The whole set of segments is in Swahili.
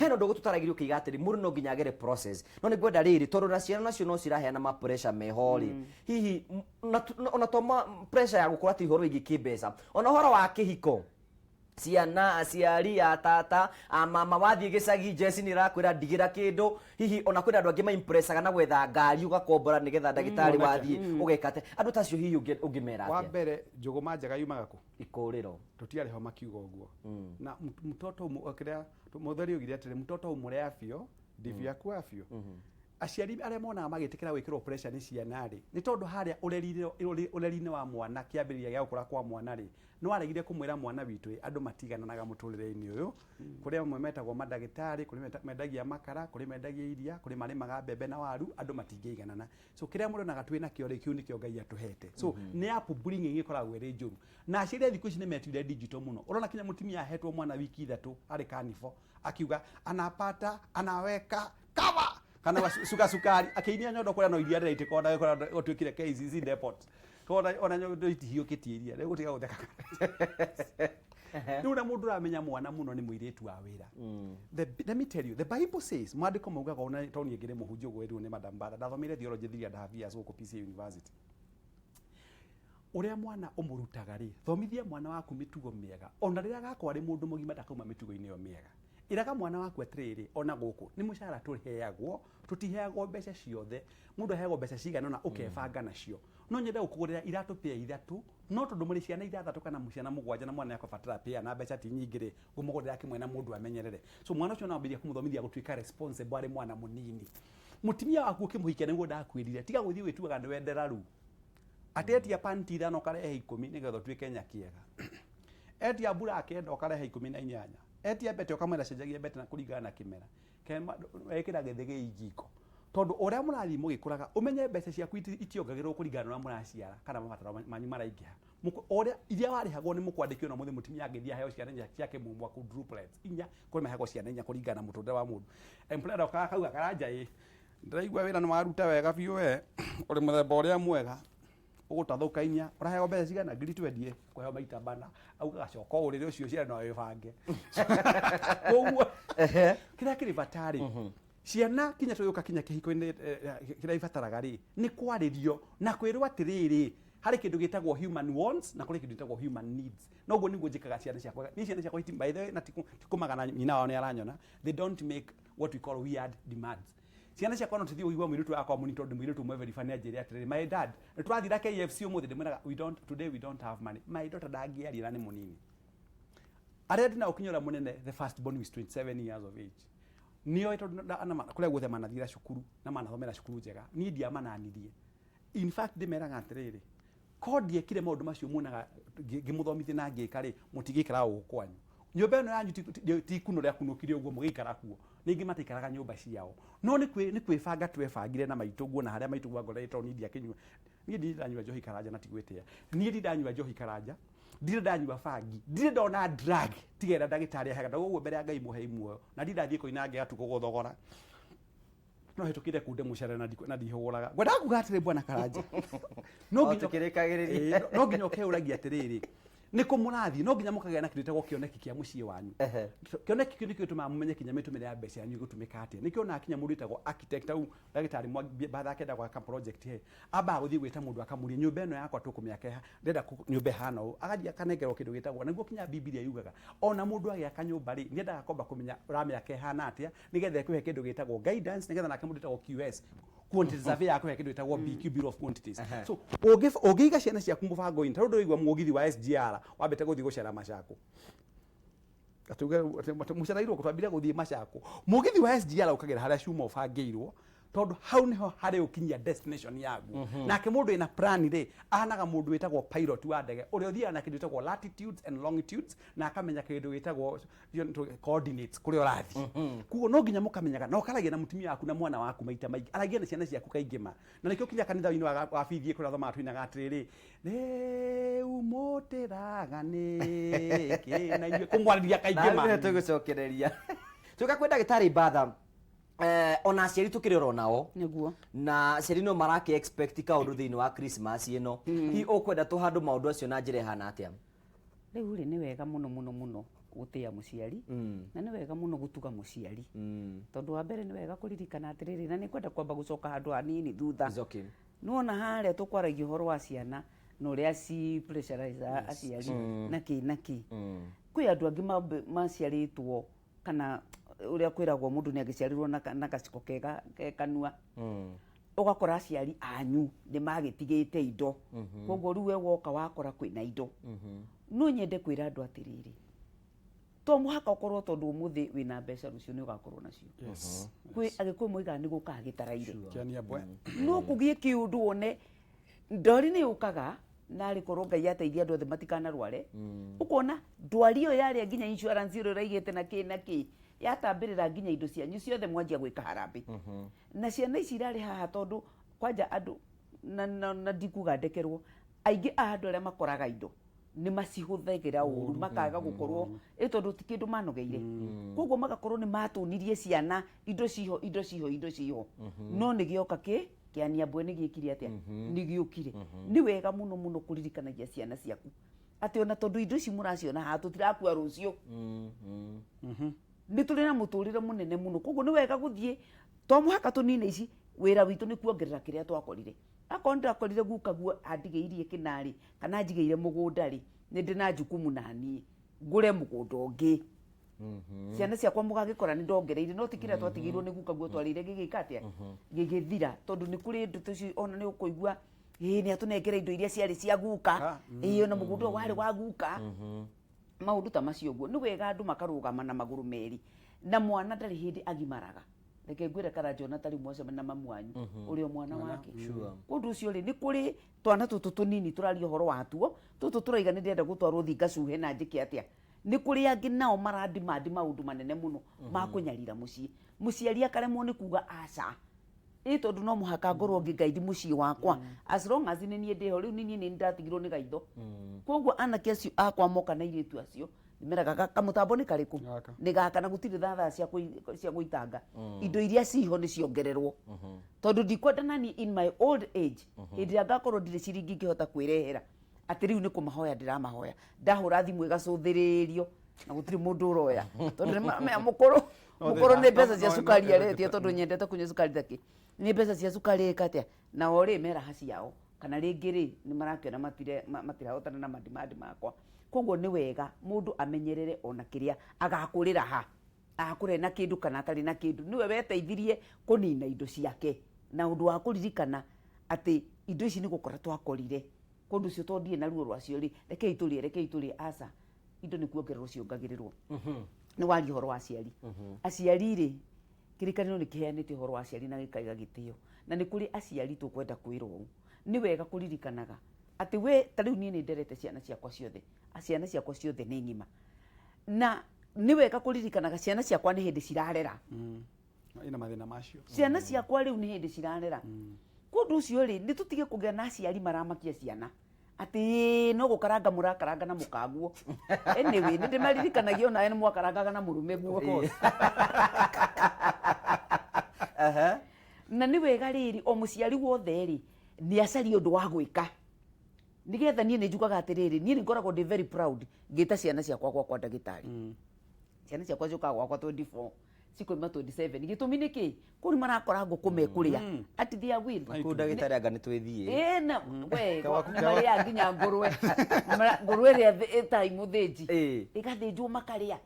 heno ndogo tutaragirio kigatiri muri no nginya gere process no ni gwenda riri tondu na ciana nacio no ciraheana ma pressure mehori hihi ona toma pressure ya gukura ti horo igi kibesa ona horo wa kihiko ciana aciari atata mama wathie gicagi Jesse ni rakwira ndigira kindu hihi ona kwina andu angi ma impressaga na gwetha ngari ugakombora nigetha ndagitari wathie ugekate andu tacio hihi ungimera atia wa mbere njuguma njega yumaga ku ikuriro tutiari ho makiuga uguo na mtoto ukira mutheri ugire atire mtoto umure afio ndivyo aku afio aciari aria mona magitikira gwikirwo pressure ni ciana ri ni tondu haria urerine wa mwana kiambiriria gia gukura kwa mwana ri no aregire kumwira mwana witu andu matigananaga muturire-ini uyu kuri amwe metagwo madagitari kuri mendagia makara kuri mendagia iria kuri marimaga mbembe na waru andu matingeiganana so kiria muronaga twina kiore kiu nikio Ngai atuhete so ni upbringing ikoragwo iri njuru na aciari thiku ici ni metire digital muno urona kinya mutimia ahetwo mwana wiki 3 ari kanifo akiuga anapata anaweka kava kana sukari akiinia nyondo kuria no iria rete kona gotwikire KCC depot kona ona nyondo itihiukitie iria rego tiga gutheka nuna mundu ramenya mwana muno ni muiretu wa wira let me tell you the Bible says mwandiko maugaga ona toni ngire muhunjio gweru ni Madam Bada ndathomire theology 3.5 years guku PC University uria mwana umurutaga ri thomithia mwana waku mitugo miega ona riria gakwa ri mundu mugima ndakauma mitugo-ini yo miega iraga mwana waku atiriri ona guku ni mucara turiheagwo tutiheagwo mbeca ciothe mundu aheagwo mbeca cigana na ukebanga nacio no nyende gukugurira iratu pia ithatu no tondu muri ciana ithathatu kana muciana mugwanja na mwana yakobatara pia na mbeca ti nyingire gumugurira kimwe na mundu amenyerere so mwana ucio naambiria kumuthomithia gutwika responsible ari mwana munini mutimia waku kimuhikia niguo ndakwirire tiga guthii wituaga ni wenderaru atetia panti ithano karehe 10 nigetha twike nyakiega etia bura kenda karehe 18 etia bete okamwenda cenjagia bete na kuringana na kimera kema ekira gethege igiko tondu uria murathi mugikuraga umenye mbeca ciaku itiongagirwo kuringana na muraciara kana mabataro manyu maraingiha uria iria warihagwo ni mukwandikio na muthi mutimia ngithia heo ciana ciake mumwa ku droplets inya kuri mahego ciana inya kuringana na mutunda wa mundu employer kauga karanja ndiraigua wira ni waruta wega biu we uri muthemba uria mwega ugutathuka inya uraheo mbeca cigana ngiri 20 kuheo maita bana auga gacoka urire ucio ciana no ibange koguo kira kiri batari ciana kinya tuyuka kinya kihiko-ini kira ibataraga ri ni kwaririo na kwirwa atiriri hari kindu gitagwo human wants na kuri kindu gitagwo human needs no guo niguo njikaga ciana ciakwa ni ciana ciakwa by the way na tikumagana nyina wao ni aranyona they don't make what we call weird demands ciana ciakwa no tithio igwa mwirutu akwa muni tondu mwirutu mwe verify ni ajiri atiriri my dad twathira KFC umuthi ndimwiraga we don't have money my daughter ndagiarira ni munini aria ndina ukinyora munene the first born is 27 years of age niyo ana kuria guothe manathira cukuru na manathomera cukuru njega ni ndia mananirie in fact ndimeraga atiriri kodi ekire maundu macio munaga ngimuthomithia na ngika ri mutigikara ukwanyu nyumba ino yanyu ti kuno ria kunukire uguo mugikara kuo ningi matikaraga nyumba ciao no ni kwibanga twebangire na maituguo na haria maituguo ngoretwo ni ndia kinyua ni ndanyua njohi karanja na tigwetea ni ndanyua njohi karanja ndire ndanyua bangi ndire ndona drug tigera ndagitari aheaga ndaguo mbere ya Ngai muhe muoyo na ndirathie koina nge atuko guthogora no hetukire kunde mucere na ndihuguraga ngwenda kugatire bwana karanja no nginya no nginya ukeuragia atiriri niko murathi no nginya mukagea na kindu gitagwo kioneki kia mucii wanyu kioneki kindu gituma mumenye kinya mitumire ya mbeca yanyu gutumika atia nikio na kinya mundu itagwo architect au ndagitari batha kenda kwa project he aba guthii gwita mundu akamuria nyumba ino yakwa tukumiaka ndenda nyumba hana agathia kanengerwo kindu gitagwo niguo kinya Biblia yugaga ona mundu agiaka nyumba ri nyendaga komba kumenya uramiaka hana atia nigetha ekuhe kindu gitagwo guidance nigetha nake mundu itagwo QS quantity survey yako ya kindu itagwo BQ Bureau of Quantities so ogiga ciana ciaku mubango in tondu igwa mugithi wa SGR wabete guthii gucera Macako atuge mucerairwo kutwambira guthii Macako mugithi wa SGR ukagera haria cuma ubangeirwo tondu hau niho hari ukinyia destination yagu nake mundu ina plan ri ahanaga mundu witagwo pilot wa ndege uri uthia na kindu gitagwo latitudes and longitudes na akamenya kindu gitagwo coordinates kuri urathi kugo no nginya mukamenyaga no karagia na mutumia waku na mwana waku maita maingi aragia na ciana ciaku kaingima na nikio kinya kanitha-ini wa bithi kuri athoma twinaga atiriri umoteraga niki na iwe kumwariria kaingima na tugucokereria tuka kwenda gitari batha ona aciari tukiriro nao niguo na aciari no marake expect ka undu thiini wa Christmas ino hi ukwenda tuhandu maundu acio na njire hana atia riu ri ni wega muno gutia muciari na ni wega muno gutuga muciari tondu wa mbere ni wega kuririkana atiriri na ni kwenda kwamba gucoka handu hanini thutha nuona haria tukwaragia horo wa ciana no uria ci pressurize aciari naki kwi andu angi maciaritwo kana uria kwiragwo mundu ni agiciarirwo na gaciko kega kanua ugakora aciari anyu ni magitigite indo koguo riu we woka wakora kwina indo no nyende kwira andu atiriri to muhaka ukorwo tondu umuthi wina mbeca rucio ni ugakorwo nacio kwi agikwe moiga ni gukagitaraire kiania bwe no kugie kiundu one ndori ni ukaga nari korwo Ngai ateithia andu othe matikana rware ukona ndwari yo yari nginya insurance iro raigite na ki yatambirira nginya indo cianyu ciothe mwanjia gwika harambe na ciana ici irari haha tondu kwanja andu na ndikuga ndekerwo aingi andu aria makoraga indo ni macihuthagira uru makaga gukorwo tondu ti kindu manogeire koguo magakorwo ni matunirie ciana indo ciho no ni gioka kiania bwe ni giikire atia ni giukire ni wega muno kuririkanagia ciana ciaku ati ona tondu indo ici muraciona ha tutirakua rucio ni turi na muturire munene muno koguo ni wega guthie to muhaka tunine ici wira witu ni kuongerera kiria twakorire akonda akorire gukaguo andigeirie kinari kana njigeire mugunda ri ni ndina jukumu nani ngure mugunda ungi ciana ciakwa mugagikora ni ndongereire no tikira twatigirwo ni gukaguo twarire gigikatia gigithira tondu ni kuri ndutu ci ona ni ukuigua ni atunengere indo iria ciari cia guka iyo na mugunda wari wa guka maundu ta macio guo ni wega andu makarugama na maguru meri na mwana ndari hindi agimaraga reke ngwire kana Jona tari mwace na mamu wanyu uri mwana wake kundu ucio ri ni kuri twana tutu tunini turario horo watuo tutu turaiga ni ndenda gutwarwo thinga cuhe na njiki atia ni kuri angi nao marandimandi maundu manene muno ma kunyarira muciari akaremwo ni kuga aca tondu no muhaka ngorwo ngigaidi mucii wakwa as long as ni nie ndiho riu ni ndatigirwo ni gaitho koguo anake acio akwa moka na iritu acio nimeraga kamutambo ni kariku ni gaka na gutiri thatha cia guitanga indo iria ciho ni ciongererwo tondu ndikwenda nani in my old age hindi ngakorwo ndire ciringi ngihota kwirehera ati riu ni kumahoya ndiramahoya ndahura thimu igacuthiririo na gutiri mundu uroya tondu me mukuru ni mbeca cia sukari aretie tondu nyendete kunywa sukari thaki ni mbeca cia sukari katia na ori mera haci yao kana ringi ri ni marakiona matirahotana na madimandi makwa koguo ni wega mundu amenyerere ona kiria agakurira ha akure na kindu kana atari na kindu niwe weteithirie kunina indo ciake na undu wa kuririkana ati indo ici ni gukora twakorire kundu cio tondie na ruo rwacio ri reke iturie aca indo ni kuongererwo ciongagirirwo ni wari horo wa aciari aciari ri kirikaniro ni kiheanite horo wa aciari na gikaiga gitio na ni kuri aciari tukwenda kwirwo ni wega kuririkanaga ati we tariu nie ni nderete ciana ciakwa ciothe ni ngima na ni wega kuririkanaga ciana ciakwa ni hindi cirarera ina mathina macio ciana ciakwa riu ni hindi cirarera kundu ucio ri ni tutige kugia na aciari maramakia ciana ati no gukaranga murakaranga na mukaguo anyway ni ndimaririkanagia ona ni mwakarangaga na murume guo na ni wega riri o muciari wothe ri ni acari undu wa gwika nigetha nie ni njugaga atiriri nie ni ngoragwo ndi very proud ngita ciana ciakwa kwa ndagitari ciana ciakwa ciukaga gwakwa 24 cikoima 27 gitumi niki kuri marakora ngukume kuria ati thia will ku ndagitari anga ni twithie na we mari ya nginya ngurwe ria time thiji igathinjwo makaria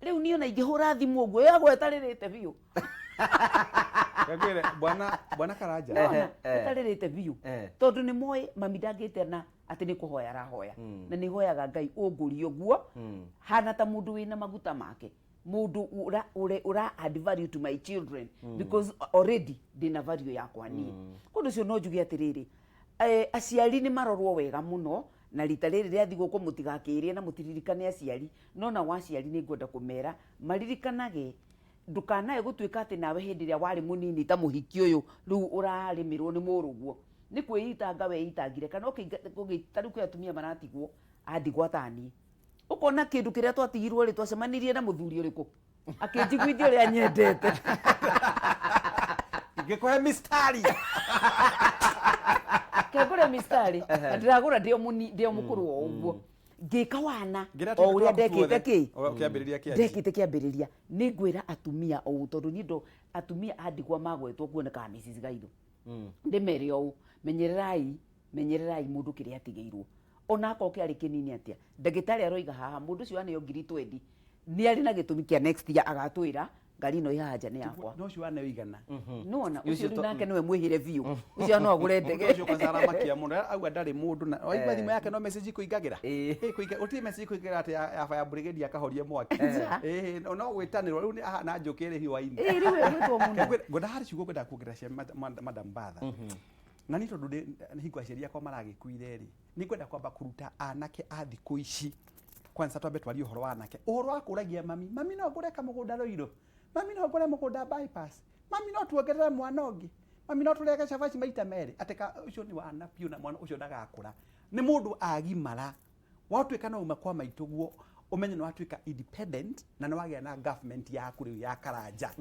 riu nie na ingihura thimu guo yagwetaririte biu Kagere bwana Karanja etaririte biu tondu ni moi mami ndangite na ati ni kuhoya arahoya na ni hoyaga Ngai ungurio guo hana ta mundu wina maguta make mundu ura add value to my children because already dina value yakwa ni kundu cio no njugi atiriri aciari ni marorwo wega muno na rita riri ria thiguku mutigakirie na mutiririkane aciari no na waciari ni ngwenda kumera maririkanage ndukanae gutuika ati nawe hindi ria wari munini ta muhiki uyu riu urarimirwo ni muruguo ni kwiyitanga weitangire kana ukitaru kwa atumia maratigwo andigwa tani ukona kindu kiria twatigirwo ri twacemanirie na muthuri uriku akinjiguithio ria nyendete ngikuhe mistari kegure mistari ndiragura ndio mukuru wa uguo ngĩka wana Ngira o ũrĩa ndekĩte Kĩambĩrĩria kĩa ndekĩte kĩambĩrĩria nĩ ngwĩra atumia o tondũ nĩ ndo atumia andigwa magwetwo kuoneka Mrs. Gaithu ndĩmere o menyererai mũndũ kĩrĩa atigĩirwo ona akorwo kĩarĩ kĩnini atĩa ndagĩtarĩ aroiga haha mũndũ ũcio aneo ngiri 20 nĩ arĩ na gĩtũmi kĩa next year agatwĩra ngari ĩno ĩhaha nja nĩ yakwa no cio aneo igana nona ũcio nake nĩwe mwĩhĩre biũ ũcio no agũre ndege ũcio kazara makia mũno auga ndarĩ mũndũ na waigua thimũ yake no message kũingagĩra ũtirĩ message kũingagĩra atĩ ya fire brigade akahorie mwaki no gwĩtanĩrwo rĩu nĩ ahana njũkĩ ĩrĩ hiwa-inĩ rĩu ĩgwĩtwo mũno ngwenda harĩ ciugo ngwenda kuongerera cia Madam Batha na nĩ tondũ hingo aciari akwa maragĩkuire rĩ nĩ ngwenda kwamba kũruta anake a thikũ ici kwanza twambe twarie ũhoro wa anake ũhoro wa kũragia mami no ngũre kamũgũnda Rũirũ mami no ngũre mũgũnda bypass mami no tuongerere mwana ũngĩ mami no tũreke cabaci maita merĩ atĩ ũcio nĩ wana piũ na mwana ũcio ndagakũra nĩ mũndũ agimara watuĩka no uma kwa maitũguo umenye nĩ watuĩka independent na nĩ wagĩa na government yaku rĩu ya karanja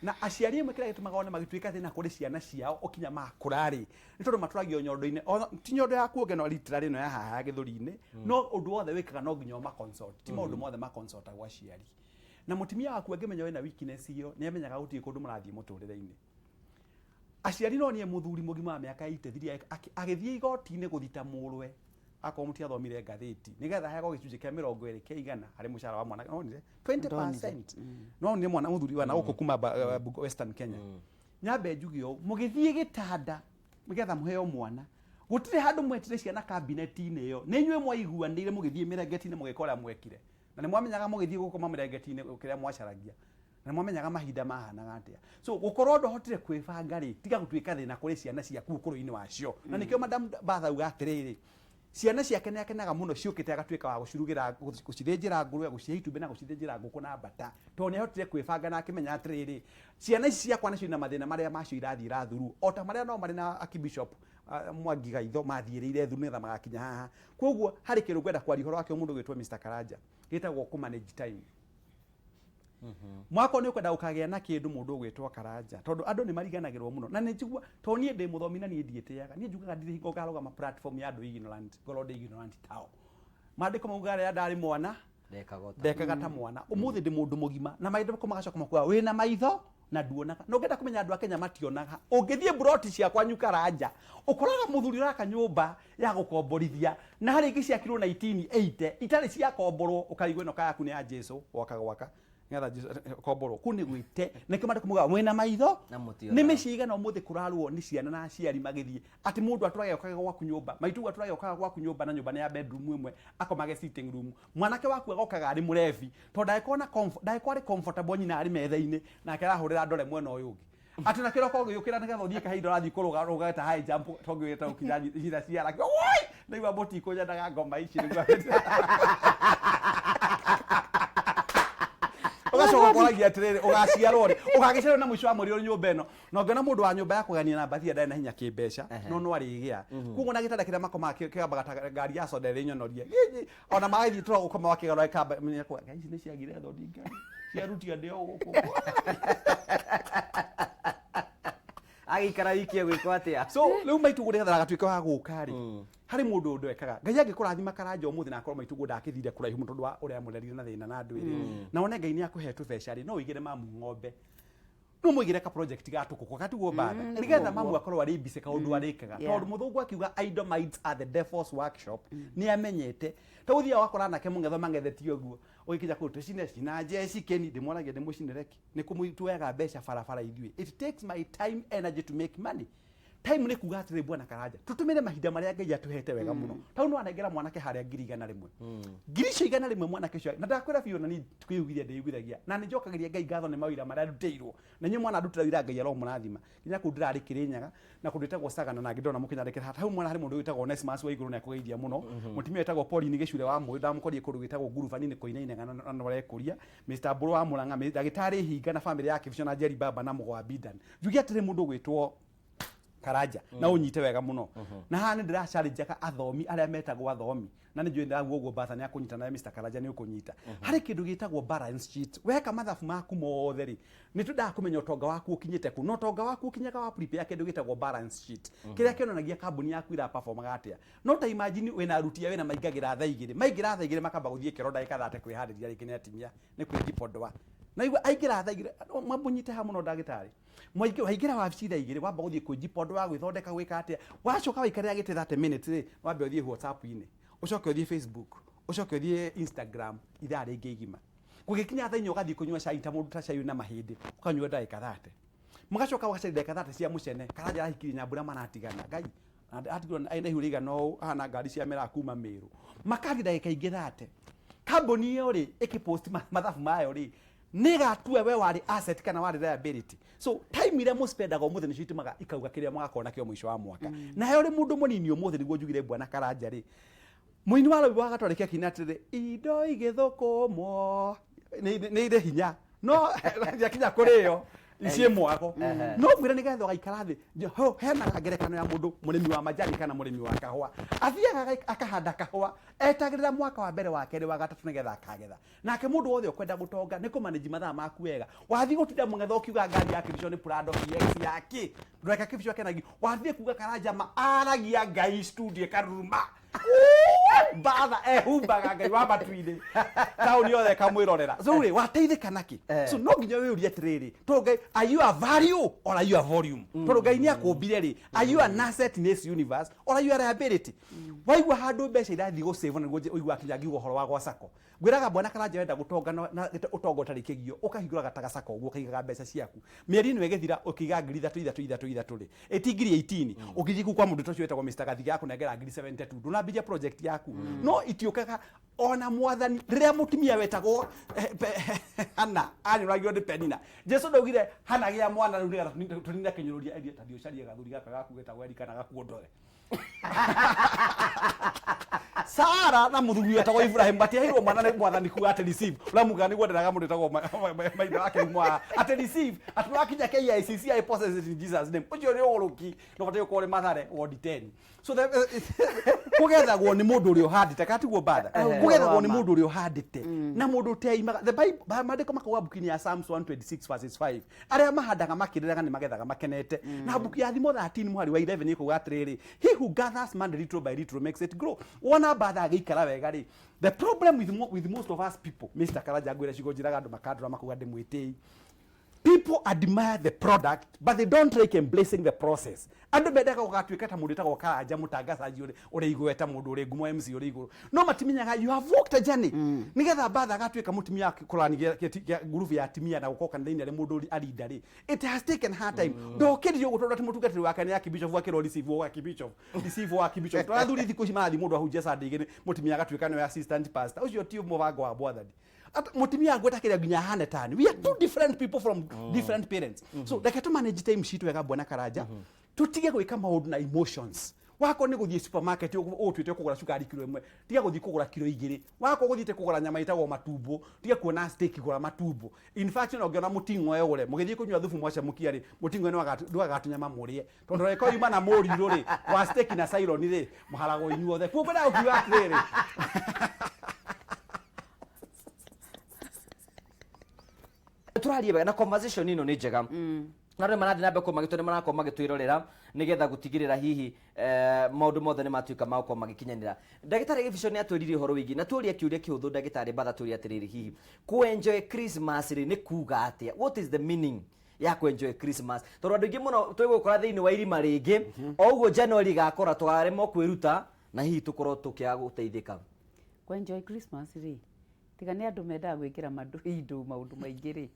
na aciari amwe kĩrĩa gĩtũmaga one magĩtuĩka thĩna kũrĩ ciana ciao ũkinya makũra rĩ nĩ tondũ matũragio nyondo-inĩ ti nyondo ya kuonge literally ĩno ya haha ya gĩthũri-inĩ no ũndũ wothe wĩkaga no nginya ũma-consult ti maũndũ mothe ma-consultagwo aciari na mũtumia waku angĩmenya wĩna weakness iyo nĩ amenyaga gũtirĩ kũndũ mũrathiĩ mũtũrĩre-inĩ aciari no niĩ mũthuri mũgima wa mĩaka 83 agĩthiĩ igoti-inĩ gũthita mũrwe akorwo mũtiathomire ngathĩti nĩgetha heagwo gĩcunjĩ kĩa 20 kĩa igana harĩ mũcara wa mwana no nire 20% no nire mwana mũthuri wa na gũkũ kuma Western Kenya nyambe njuge ũũ mũgĩthiĩ gĩtanda nĩgetha mũheo mwana gũtirĩ handũ mwetire ciana kabineti-inĩ ĩyo nĩ inyuĩ mwaiguanĩire mũgĩthiĩ mĩrengeti-inĩ mũgĩka ũrĩa mwekire na nĩ mwamenyaga mũgĩthiĩ gũkoma mĩrengeti-inĩ kĩrĩa mwacaragia na mwamenyaga mahinda mahanaga atĩa so gũkorwo ndũhotire kwĩbanga rĩ tiga gũtuĩka thĩna kũrĩ ciana ciaku ũkũrũ-inĩ wacio na nĩkĩo Madam Batha uga atĩrĩrĩ ciana ciake nĩ akenaga mũno ciũkĩte agatuĩka wa gũcirugĩra gũcithĩnjĩra ngũrwe gũcihe itumbĩ na gũcithĩnjĩra ngũkũ na mbata tondũ nĩ ahotire kwĩbanga na akĩmenya atĩrĩrĩ ciana ici ciakwa nacio na mathĩna marĩa macio irathiĩ irathuru o ta marĩa no marĩ na Archbishop Mwangi Gaitho mathiĩrĩire thuru nĩgetha magakinya haha koguo harĩ kĩrũ ngwenda kwaria ũhoro wake mũndũ gwĩtwo Mr. Karanja gĩtagwo kũmanage time mwako nĩ ũkwenda ũkagĩa na kĩndũ mũndũ gwĩtwo Karanja tondũ andũ nĩ mariganagĩrwo mũno na nĩ njigua tondũ niĩ ndĩ mũthomi na niĩ ndiĩtĩaga niĩ njugaga ndirĩ hingo ngarũgama platform ya andũ ignorant ngorwo ndĩ ignorant tao maandĩko mauga rĩrĩa ndarĩ mwana ndekaga ta mwana ũmũthĩ ndĩ mũndũ mũgima na maandĩko magacoka makuga wĩna maitho na nduonaga no ngenda kũmenya andũ a Kenya mationaga ũngĩthiĩ broti ciakwa Karanja ũkoraga mũthuri ũraka nyũmba ya gũkomborithia na harĩ ingĩ ciakirwo 1980 itarĩ ciakomborwo ũkarigwo ĩno kayaku nĩ ya Jesu waka gwaka ngetha komborwo kũ nĩ gwĩte nĩkĩo maandĩko mauga mwĩna maitho nĩ mĩciĩ igana ũmũthĩ kũrarwo nĩ ciana na aciari magĩthiĩ atĩ mũndũ atũrage okaga gwaku nyũmba maitũ atũrage okaga gwaku nyũmba na nyũmba nĩ ya bedroom ĩmwe akomage sitting room mwanake waku agokaga arĩ mũrevi tondũ ndagĩkorwo arĩ comfortable nyina arĩ metha-inĩ nake arahũrĩra ndore mwena ũyũ ũngĩ atĩ na kĩroko gĩũkĩra nĩgetha ũthiĩ kahinda ũrathiĩ kũrũga ta high jump tondũ gĩta ũkinya ciira ciara woi ndaigua mũtiko nyendaga ngoma ici ugacoka kwaragia atĩrĩrĩ ũgaciarwo rĩ ũgagĩcerwo na mũico wa mweri ũrĩ nyũmba ĩno na ũngĩona mũndũ wa nyũmba ya kũgania na mbathia ndarĩ na hinya kĩmbeca no arĩgĩa koguo na gĩtanda kĩrĩa makomaga kĩambaga ta ngari ya soda ĩrĩ nyonorie ona magathiĩ tũra gũkoma wakĩgarũra kamba ici nĩ ciagire thondinga ciarutia ndĩo gũkũ agĩikara wiki gwĩkwo atĩa so rĩu maitũguo nĩgetha agatuĩka wa gũka rĩ harĩ mũndũ ũndũ ekaga Ngai angĩkũrathima Karanja ũmũthĩ na akorwo maitũguo ndakĩthire kũraihu tondũ wa ũrĩa mũrerire na thĩna na andũ ĩrĩ na one Ngai nĩ akũhe tũbeca rĩ no ũigĩre mamu ng'ombe no mũigĩre ka project gatũkũkũ katugwo Batha nĩgetha mamu akorwo arĩ mbice kaũndũ arĩkaga tondũ mũthũngũ akiuga idle minds are the devil's workshop nĩ amenyete ta ũthia wakora nake mũngetho mang'ethetio ũguo ũgĩkinya kũrutwo cina jeci keni ndĩmwaragia ndĩmũcinĩreki nĩ kũmũtuaga mbeca barabara ithuĩ it takes my time energy to make money time nĩ kuga atĩrĩ Bwana Karanja tũtũmĩre mahinda marĩa Ngai atũhete wega mũno tondũ no anengera mwanake harĩa 100,000 ngiri icio 100 mwanake ũcio na ndakwĩra biũ na niĩ twĩiguithia ndĩiguithagia na nĩ njokagĩria Ngai ngatho nĩ mawĩra marĩa ndutĩirwo na inyuĩ mwana ndutĩra wĩra Ngai aro mũrathima nginya kũu ndĩrarĩ Kĩrĩnyaga na kũndũ ĩtagwo Sagana na ngĩndona mũkinyarĩkĩra hau mwana harĩ mũndũ wĩtagwo Onesmus wa igũrũ na kũgeithia mũno mũtumia wĩtagwo Pauline Gĩcure wa Mũĩ ndamũkorire kũndũ gwĩtagwo Ngurubani-inĩ kũinainaga na norekũria Mr. Mbũrũ wa Mũrang'a ndagĩtarĩ Hinga na family yake Vision na Jerry Baba na Mũgwa Bidan njugi atĩrĩ mũndũ gwĩtwo Karanja na unyite wega muno na haha ndira challenge ka athomi aria metagwo athomi na nĩ njũĩ ndaguo guo batha nĩ akũnyita na Mr. Karanja nĩ ũkũnyita harĩ kĩndũ gĩtagwo balance sheet weka mathabu maku mothe rĩ nĩ tũndaga kũmenya ũtonga waku ũkinyĩte ku no ũtonga waku ũkinyaga wa prepare kĩndũ gĩtagwo balance sheet kĩrĩa kĩonanagia kambuni yaku ira perform gatia no ta imagine wĩna aruti wĩna maingagĩra thaa igĩrĩ makamba gũthiĩ kĩro ndagĩka 30 kwĩharĩria rĩngĩ nĩ atimia nĩ kwĩjipondwa na igua aingĩra thaa igĩrĩ mambũnyite ha mũno ndagĩtarĩ waingĩra wabici thaa igĩrĩ wamba gũthiĩ kwĩjipondwa gwĩthondeka gwĩka atĩa wacoka waikarĩra gĩtĩ 30 minutes rĩ wambe ũthiĩ WhatsApp-inĩ ucoke ũthiĩ Facebook ucoke ũthiĩ Instagram ithaa rĩngĩ igima gũgĩkinya thaa 4 ũgathiĩ kũnyua cai ta mũndũ ta cai na mahĩndĩ ũkanyua ndagĩka 30 mũgacoka ũgacaria ndagĩka 30 cia mũcene Karanja arahikirie Nyambura manatigana ngai atigwo aina ihu riga no hana ngari cia mera kuma Meru makari ndagĩka ingĩ 30 kambuni iyo rĩ ikipost mathabu mayo rĩ negatua we wari asset kana wari liability so time ile muspendaga umuthi ni citumaga ikauga kiria magakona kio mwisho wa mwaka na he uri mundu munini umuthi niguo njugire bwana Karanja ri muini walo wagatwarekia kinatire indo igithukumo ni ire hinya no yakinya kuriyo icie mwako no mwira nigetha gaikara thi hena ngerekano ya mundu murimi wa majani kana murimi wa kahwa athiaga akahanda kahwa etagirira mwaka wa mbere wa keri wa gatatu nigetha akagetha nake mundu wothe ukwenda gutonga ni kumanage mathaa maku wega wathi gutinda mungetha ukiuga ngari ya Vision Prado PX yake ndweka kibisho kenagi wathi kuga Karanja ma aragia ngai studio karuma batha humbaga ngai wa matuine tauni yothe kamwirorera so ri wateithika naki so no nginya wiurie atiriri to ngai are you a value or are you a volume to ngai ni akumbire ri are you an asset in this universe or are you a liability waigua handu mbeca irathi go save na uigua kinyangi uhoro wa gwa sako gwiraga bwana Karanja wenda gutonga na utongo tarikigio ukahingura gataga sako uguo kaigaga mbeca ciaku mieri ni wegethira ukiga ngiri 3 ri etingiri 18 ukijiku kwa mundu tocio wetagwo Mr. Gathiga akunengera ngiri 72 ndunambia project yaku no itiukaga ona mwathani riria mutumia wetagwo ana ari ragio de penina Jesu ndaugire hana gia mwana riu tunina kinyururia edia tadio caria gathuri gaka gaku getagwo Erika na gakuondore Sara na muthuri wetagwo Ibrahim batiahirwo mwana ni mwathani ku ate receive ulamuga ni gwenderaga mundu etagwo maitho wake mwa ate receive aturakinya KICC I process in Jesus name ucio ni uruki no batayo kore mathare ward 10 so kugethagwo ni mundu uri uhandite katigwo batha kugethagwo ni mundu uri uhandite na mundu teimaga the Bible mandiko makauga buku-ini ya Psalms 126 verses 5 aria mahandaga makiriraga ni magethaga makenete na buku ya Thimo 13 mwari wa 11 ikuga atiriri he who gathers man little by little makes it grow wona batha agikara wega ri the problem with most of us people Mr. Karanja ngwira cigo njiraga andu makandura makuga ndi mwitei people admire the product but they don't like embracing the process andu bendaga gugatuika ta mundu etagwo Karanja mutangazaji uri igweta mundu uri ngumo MC uri iguru no matimenyaga you have walked a journey nigetha batha gatuika mutimia kurani groove ya atimia na gukoka ndaini ari mundu arinda ri it has taken hard time ndokirio gutonda timutungatiri wake ni akibishop wa kiro receive wa kibishop twathuri thiku cimathi mundu ahunjia Sunday igini mutimia gatuika no assistant pastor ucio ti mubango wa bwathani mutimia ngweta kiria ginya hane tani we are two different people from different parents so like to manage time sheet wega bwana Karanja tutige gwika maundu na emotions wako ni guthie supermarket utwite kugura cukari kilo 1 tiga guthie kugura kilo 2 wako guthite kugura nyama itagwo matumbo tiga kuona steak gura matumbo in fact no ngiona mutingo yore mugithie kunywa thubu mwacha mukiari mutingo ni wagatunyama murie tondu reko yuma na muriru ri wa steak na sailon ri muharago inyuothe kuo kwenda ukiwa riri turaria na conversation ino ni njega na ri marathi nambe ko magitone marako magitwirorera nigetha gutigirira hihi maundu mothe ni matuika mako magikinyanira ndagitari Vision ni atwirire horo wigi na turia kiuria kihuthu ndagitari batha turia atiriri hihi ku enjoy Christmas ri ni kuga atia what is the meaning ya ku enjoy Christmas tondu andu ingi muno twigukora thiini wa irima ringi oguo January gakora twaremo kwiruta na hihi tukorwo tukia guteithika ku enjoy Christmas ri tiga ni andu mendaga gwikira maundu maingi ri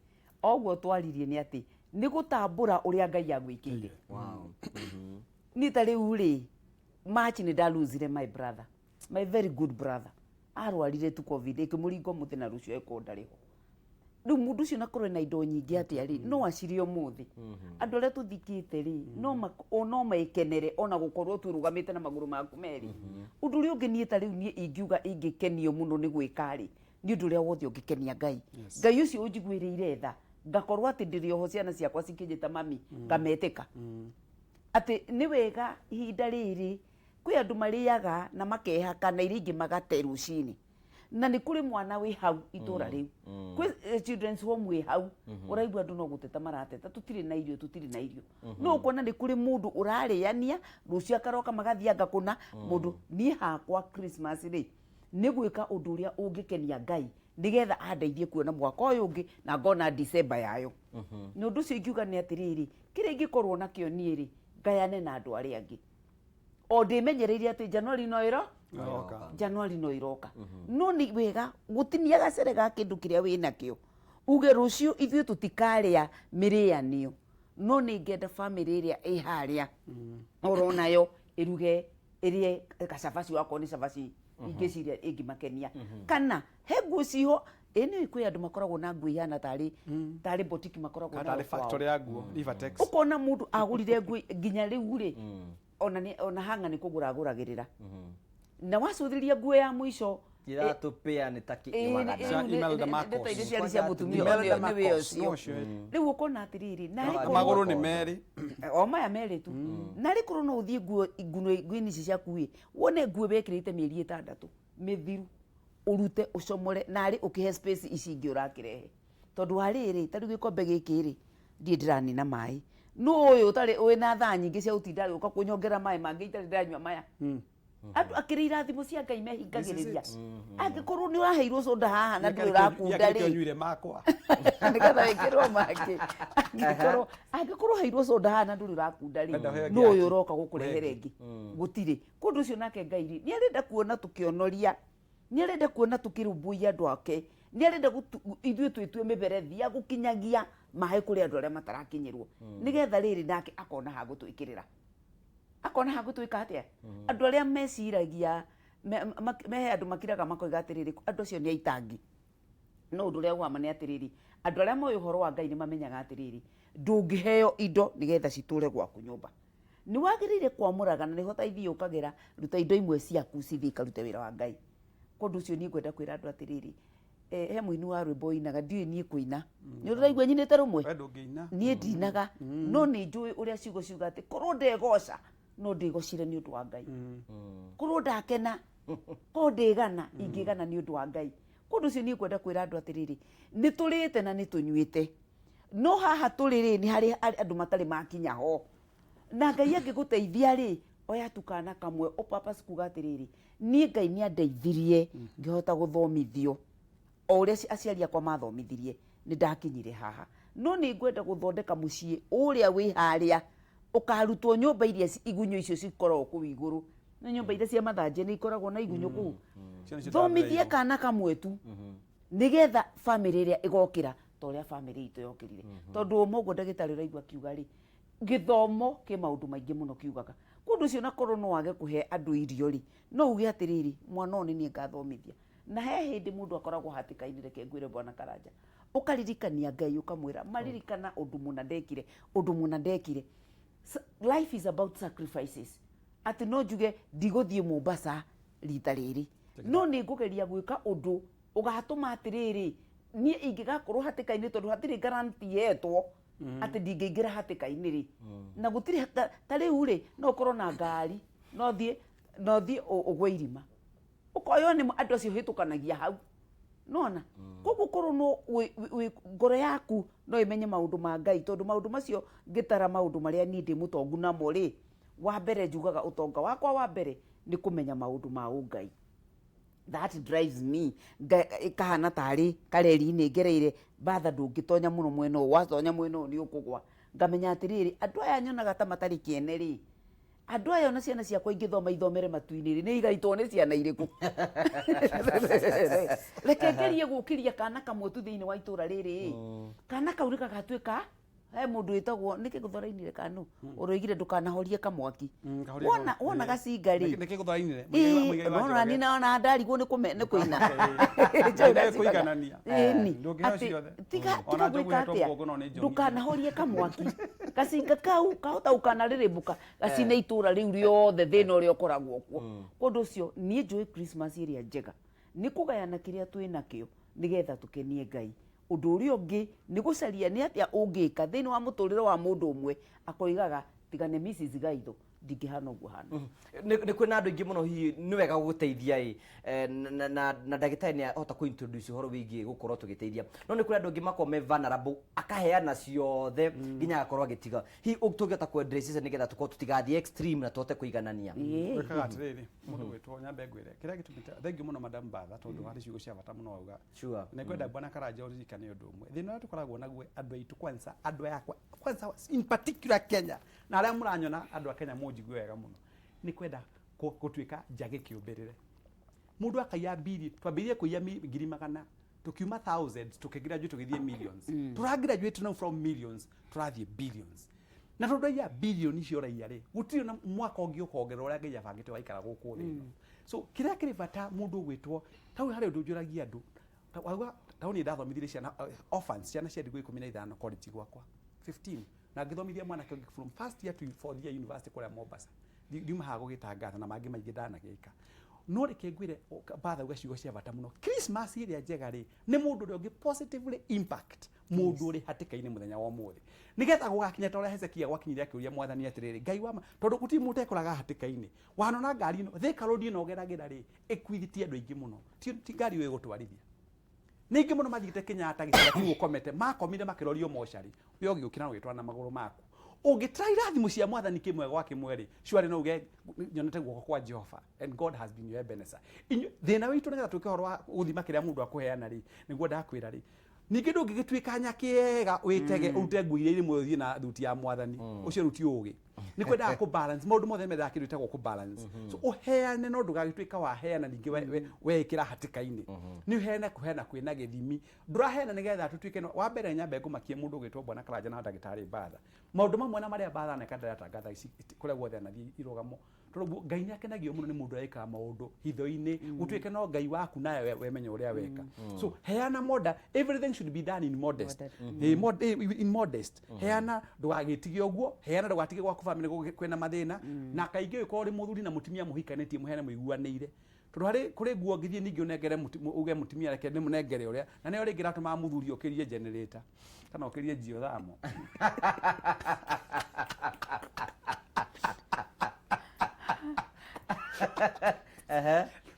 oguo twaririe ni ati ni gutambura uria ngai agwikire wow ni tari uri match ni daluzire my brother my very good brother arwarire tu covid ikimuringo muthina rucio eko ndariho riu mundu ucio nakorwe na indo nyingi ati ari no acirio muthi andu aria tuthikite ri no maikenere ona gukorwo turugamite na maguru maku meri undu ri unginieta riu ni ingiuga ingikenio muno ni gwika ri ni undu ria wothe ungikenia ngai ngai ucio unjiguireire tha ngakorwo ati ndirio ho ciana ciakwa cikijita mami ngameteka ati ni wega ihinda riri kwi andu mariaga na makehaka na iria ingi magate rucini na ni kuri mwana wi hau itura riu kwi children's home wi hau uraigua andu no guteta marateta tutiri na irio no ukona ni kuri mundu urariania rucio akaroka magathianga kuna mundu ni hakwa Christmas ri ni gwika undu uria ungikenia Ngai nigetha andeithie kuona mwaka uyu ungi na ngona December yayo ni undu ucio ingiuga ni atiriri kire ingikorwo nakio nie ri ngayane na andu aria angi o ndimenyereire ati January no January no iroka no ni wega gutinia gacere ga kindu kiria wina kio uge rucio ithuĩ tutikaria mirianio no ni ngenda family iria iharia oronayo iruge irie kacabaci wako ni cabaci ingiciria ingimakenia kana he nguo ciho ene kwi andu makoragwo na nguo ihana tari boutique makoragwo na tari factory ya nguo Rivertex ukona mundu agurire nguo nginya riu ri ona hanga ni kuguraguragirira na wacuthiria nguo ya mwisho iratupea ni taki iwagana Imelda Marcos cia mutumia ni wio riu ukona atiriri na maguru ni meri o maya meri tu na rikuru no uthie nguo ici ciaku wone nguo bekirite mieri 6 mithiru urute ucomore na ri ukihe space ici ingi urakirehe tondu hariri tari gikombe giki ri ndie ndirani na mai no uyu tari wina thaa nyingi cia utinda uka kunyongera mai mangi itari ndanywa maya andu akirira thimu cia Ngai mehingagiriria angikorwo ni uraheirwo soda haha na nduri urakunda ri nyuire makwa nikatha wikirwo maki angikorwo heirwo soda haha na nduri urakunda ri no uyu uroka gukurehere ingi gutiri kundu ucio nake Ngai ri ni arenda kuona tukionoria ni arenda kuona tukirumbuia andu ake ni arenda ithuĩ twĩtue mĩberethi ya gukinyagia maĩ kuri andu aria matarakinyirwo nigetha riri nake akona ha gutwikirira akona ha gutwika atia andu aria meciragia mehe andu makiraga makoiga atiriri andu acio ni aitangi no undu uria wama ni atiriri andu aria moyo uhoro wa Ngai ni mamenyaga atiriri ndungiheo indo nigetha citure gwaku nyumba ni wagirire kwamuragana ni hotaithie ukagira ruta indo imwe ciaku cithika rute wira wa Ngai kundu ucio ni ngwenda kwira andu atiriri he muini wa rwimbo inaga ndiui nie kuina ni uraigua nyinite rumwe nie ndinaga no ni njui uria ciugo ciuga ati korwo ndegoca no ndigocire ni undu wa Ngai korwo ndakena ko ndigana ingigana ni undu wa Ngai kundu ucio ni ngwenda kwira andu atiriri ni turite na ni tunyuite no haha turiri ni hari andu matari makinya ho na Ngai angiguteithia ri oya tukana kamwe o papa kuga atiriri ni Ngai ni andeithirie ngihota guthomithio o uria aciari akwa mathomithirie ni ndakinyire haha no ni ngwenda guthondeka mucii uria wi haria ukarutwo nyumba iria igunyo icio cikoragwo ku iguru na nyumba iria cia mathanje ni ikoragwo na igunyo ku thomithie kana kamwe tu nigetha family iria igokira to uria family itu yokirire tondu mogo ndagitari raigua kiuga ri githomo ki maundu maingi muno kiugaga kundu ucio na korwo no wage kuhe andu irio ri no uge atiriri mwana oni ni ngathomithia na he hindi mundu akoragwo hatikaini reke ngwire bwana Karanja ukaririkania Ngai ukamwira maririkana undu muna ndekire life is about sacrifices ati no njuge ndiguthie Mombasa rita riri no ni ngugeria gwika undu ugatuma atiriri nie ingigakorwo hatikaini tondu hatiri guarantee yetwo ati ndingeingira hatikaini ri na gutiri tariu ri no korwo na ngari no thie ugwe irima ukoyo ni andu acio hitukanagia hau nona koguo korwo no ngoro yaku no imenye maundu ma Ngai tondu maundu macio ngitara maundu maria ni ndi mutongu namo ri wa mbere njugaga utonga wakwa wa mbere ni kumenya maundu ma Ngai that drives me kahana tari kareri ni ngereire batha ndungitonya muno mweno watonya mweno ni ukugwa ngamenya atiriri andu aya nyonaga ta matari kiene ri andu aya na ciana ciakwa ingithoma ithomere matuini ri ni igaitwo ni ciana iriku reke ngerie gukiria kana kamwe tu thiini wa itura riri kana kaurika gatwika he mundu witagwo niki gutharainire kanu uroigire ndukanahorie kamwaki wona gacinga ri niki gutharainire wona ni na ndarigwo ni kuina ndio kuiganania ndungihcio tiga gwika atia ndukanahorie kamwaki gacinga kau kahota ukanaririmbuka gacine itura riu riothe thina uria ukoragwo kuo kundu ucio nie njui Christmas iria njega ni kugayana kiria twina kio nigetha tukenie Ngai undu uria ungi ni gucaria ni atia ungika thini wa muturire wa mundu umwe akoigaga tigane Mrs Gaitho ndingihana uguo hana nä kwä na andå aingä må no hihi nä wega gå gå teithia na ndagä nä ahota kå introduce å horo wä giä gå korwo tå gä teithia no nä kå rä andå angä makorwo me vulnerable akaheana ciothe nginya agakorwo agä tiga hihi tå ngä hota nä getha tå korwo tå tigathiä extreme na tåhote kå iganania wekaga atä rä rä må ndå gwä two nyambe ngwä re kä rä a gä tå mä te thengio må no madam batha tondå harä ciugo cia bata må no auga nä kwenda bwana Karanja å ririkane å ndå å mwe thä na å rä a tå koragwo naguo andå aitå kwanza andå yakwa kwanza in particular Kenya na arä a må ranyona andå a Kenya må njigue wega må no nä kwenda gå tuä ka njagä kä å mbä rä re må ndå akaiya mbiri twambä rie kå iya ngiri magana tå kiuma thousands tå kä graduate tå gä thiä millions tå ra graduate now from millions tå rathiä billions na tondå aiya bilioni icio raiya rä gå tirä na mwaka å ngä å kongerera å rä a ngai abangä te waikara gå kå thä ä no so kä rä a kä rä bata må ndå å gwä two tau harä å ndå njå ragia andå wauga tauni ndathomithirie ciana orphans ciana cia ndigå 15 college gwakwa 15 na ngithomithia mwana kä from first year to 4th year university kå rä a Mombasa ndiuma ha gå gä tangatha na mangä maingä ndanagä ka no rä kä ngwä re batha uga ciugo cia bata må no Christmas ä rä a njega rä nä må ndå å rä a å ngä positively impact må ndå å rä hatä kainä må thenya wa må thä nä getha gå gakinya ta å rä a Hezekia gwakinyire akä å ria mwathani atä rä rä ngai wama tondå gå tirä må tekoraga hatä kainä wanona ngari ä no thä karå no geragä ra rä ä andå aingä må no ti ngari å ä gå twarithia nä ingä må no mathigä te Kenyatta gä tara kä komete makomire makä rorio mocarä we å gä å kä ra å gä twara na magå rå maku å gä trai rathimo cia mwathani kä mwe gwa kä mwe rä cwarä no uge nyonete guoko kwa Jehova and God has been your Ebenezer thä na wä itå nä getha twä ke horo wa gå thima kä rä a må ndå akå heana rä nä guo ndakwä ra rä ningä ndå ngä gä tuä ka nyakäega wä tege å rute nguo iria imwe thiä na thuti ya mwathani å cio rä ti å gä nä kwendaga kå balance maå ndå mothe methaga kä ndå itagwo kå balance so å heane no ndå gagä tuä ka waheana ningä weä kä ra hatä kainä nä å heane kå heana kwä na gä thimi ndå raheana nä getha tå tuä ke wa mbere nyambe ngå makie må ndå å gä two bwana Karanja na ndagä tarä batha maå ndå mamwe na marä a batha neka ndaratangatha ici kå rä a guothe anathiä irogamo tondå ngai nä akenagio må no nä må ndå arekaga maå ndå hitho-inä gå tuä ke no ngai waku nawe wemenya å rä a weka so heana moda everything should be done in modest in modest heana ndå gagä tige å guo heana ndå gatige gwaku family kwena mathina na kaingä å korwo rä må thuri na må timia må hikanä tie må heane må iguanä ire tondå harä kå rä nguo ngä thiä ningä å nengere uge må timia reke nä må nengere å rä a na nä o rä ngä ratå maga må thuri å kä rie generator kana å kä rie njiothamo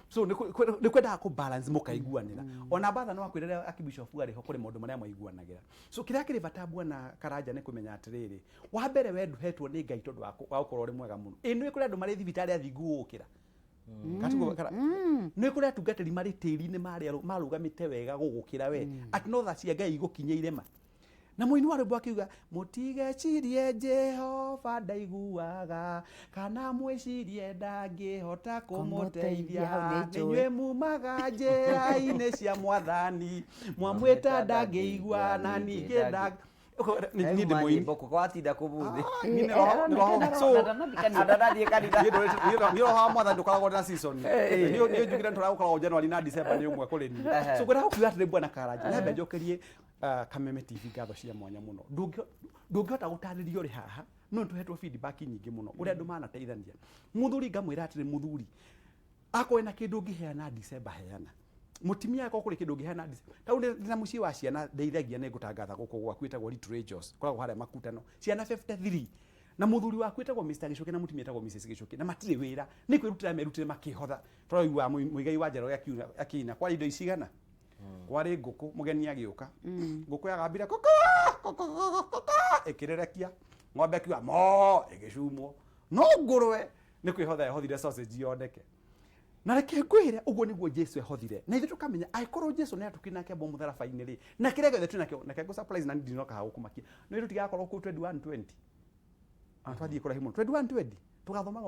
so nä kwendaga kå balance må kaiguanä ra ona batha no akwä rä akibishop arä ho kå rä maå ndå marä a maiguanagä ra so kä rä a kä rä bata bwana Karanja nä kå menya atä rä rä wa mbere we ndåhetwo nä ngai tondå wa gå korwo rä mwega må no ä nä kå rä andå marä thibitarä athingu gå kä ra nä kå rä atungatĩri marĩ tĩri-inĩ marå gamä te wega gå gå kä ra we atä no tha cia ngai igå kinya irema na mũini wa rwĩmbo akiuga mũtigecirie Jehova ndaiguaga kana mwĩcirie ndangĩhota kũmũteithia nĩnyuĩ mumaga njĩra-inĩ cia mwathani mwamwĩta ndangĩigua na ningĩ ni ndä må imbo kwa tinda kå buthä nä roha mwathani ndå koragwo na season nä njugire nä tå ragå koragwo January na December nä å mwe kå rä ni so ngwenda gå kiuga atä rä bwana Karanja nyambe njokerie Kameme TV ngatho cia mwanya må no ndå ngä hota gå tarä ria å rä haha no nä tå hetwo feedback nyingä må no å rä a andå manateithania må thuri ngamwä ra atä rä må thuri akorwo na kä ndå ngä heana December heana mutimia ko kuri kindu ngihana tau na mucii wa ciana ndeithagia nä ngå tangatha gå kå gwaku ätagwo Literatus koragwo harä a makutano ciana 53 na muthuri waku ätagwo Mr Gicuki na mutimia ätagwo Mrs Gicuki na matirä wä ra nä kwä rutĩra merutĩre makĩhotha tondå wa mũigai wa njaro akĩina kwa indo icigana kwarĩ ngũkũ mũgeni agĩũka ngũkũ yagambire ĩkĩrerekia ng'ombe akiuga mo ĩgĩcumwo no ngũrwe nĩ kwĩhotha yahothire sausage yoneke na reke ngwĩre ũguo nĩguo Jesu ehothire na ithuĩ tũkamenya angĩkorwo Jesu nĩ atũkĩ nake bo mũtharaba-inĩ rĩ na kĩrĩa gĩothe twĩ nakĩo na kĩngũ surprise na ndinoka ha gũkũmakia no ithuĩ tũtigakorwo kũu 2120 twathiĩ kũraihu mũno 2120 tũgathomaga